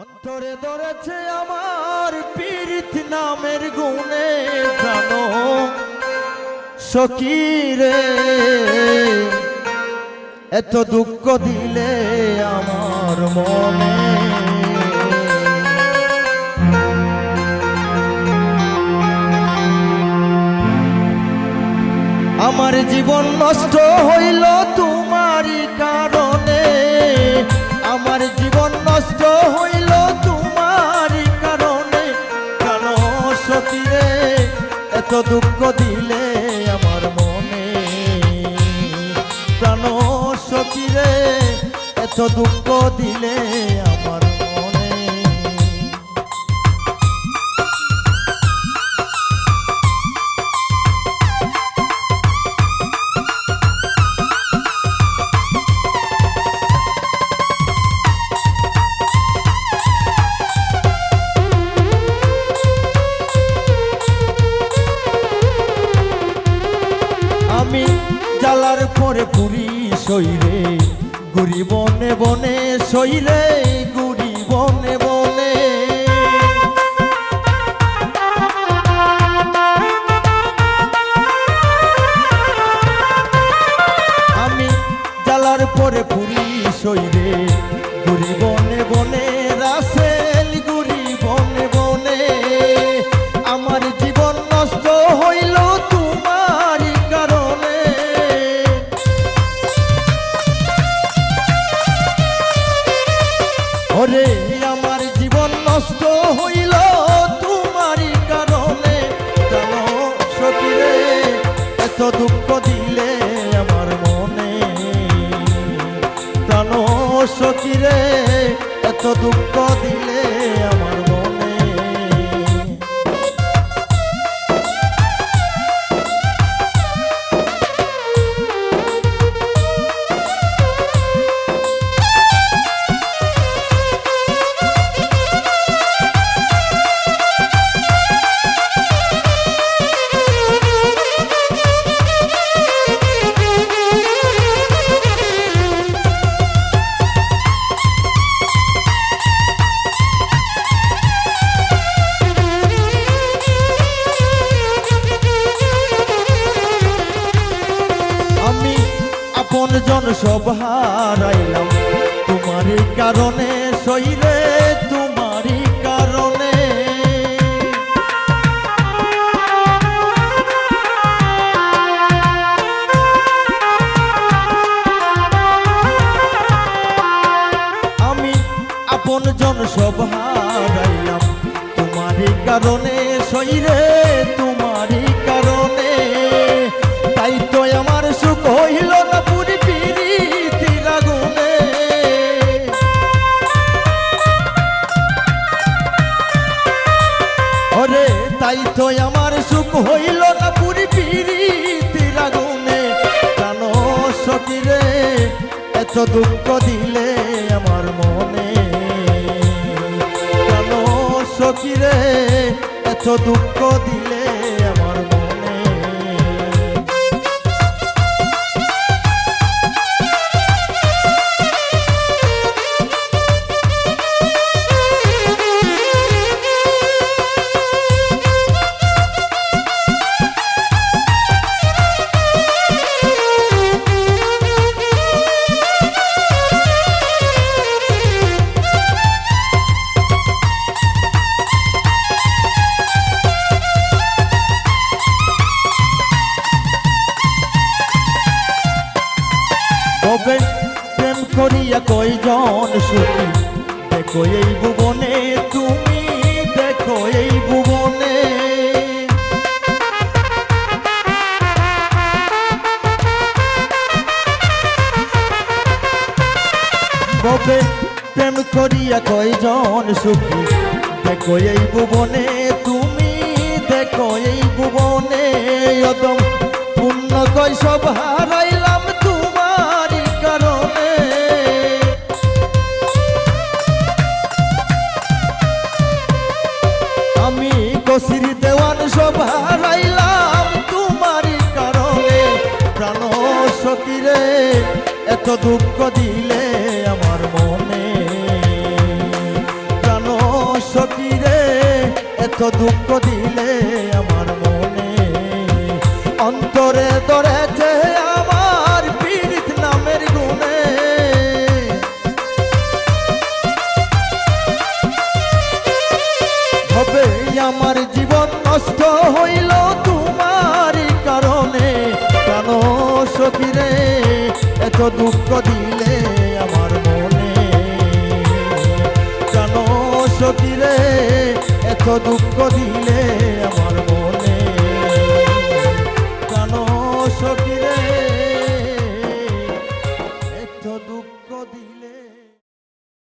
অন্তরে ধরেছে আমার পীড়িত নামের গুণে জানো সখী রে, এত দুঃখ দিলে আমার মনে। আমার জীবন নষ্ট হইল তোমারই কারণে, আমার জীবন নষ্ট হইল তোমারই কারণে। কেন সখী রে এত দুঃখ দিলে আমার মনে, প্রাণ সখী রে এত দুঃখ দিলে আমার মনে। আমি জ্বালার পরে পুরি সইরে গুড়ি বনে বনে সইরে গুড়ি বনে বনে। আমি জ্বালার পরে পুরি সইরে গুড়ি বনে বনে রাসেল গুড়ি বনে বনে। আমার জীবন নষ্ট হইল তোমারই কারণে, ওরে আমার জীবন নষ্ট হইল তোমারই কারণে। কেন সখী রে এত দুঃখ দিলে আমার মনে, প্রাণ সখী রে এত দুঃখ দিলে আমার মনে। আপন জন সব হারাইলাম তোমারই কারণে সইরে তোমারই কারণে। আমি আপন জন সব হারাইলাম তোমারই কারণে সইরে তোমারই কারণে। তাই তো আমার সুখ হইল না পুরি পিরিতির আগুনে, ওরে তাই তো আমার সুখ হইল না পুরি পিরিতির আগুনে। কেন সখী রে এত দুঃখ দিলে আমার মনে, কেন সখী রে এত দুঃখ দিলে আমার মনে। প্রেম করিয়া কয়জন সুখী দেখো এই ভুবনে, তুমি দেখো এই ভুবনে। ববে প্রেম করিয়া কয়জন সুখী দেখো এই ভুবনে, তুমি দেখো এই ভুবনে। অদম পুণ্য কয় সব হারাইলাম তোমারই কারণে, আমি কসির দেওয়ান সব হারাইলাম তোমারই কারণে। প্রাণ সখী রে এত দুঃখ দিলে আমার মনে, এত দুঃখ দিলে আমার মনে অন্তরে ধরেছে আমার পীড়িত নামের গুণে হবে আমার জীবন নষ্ট হইল তোমারই কারণে কেন সখী রে এত দুঃখ দিলে আমার মনে কেন সখী রে এত দুঃখ দিলে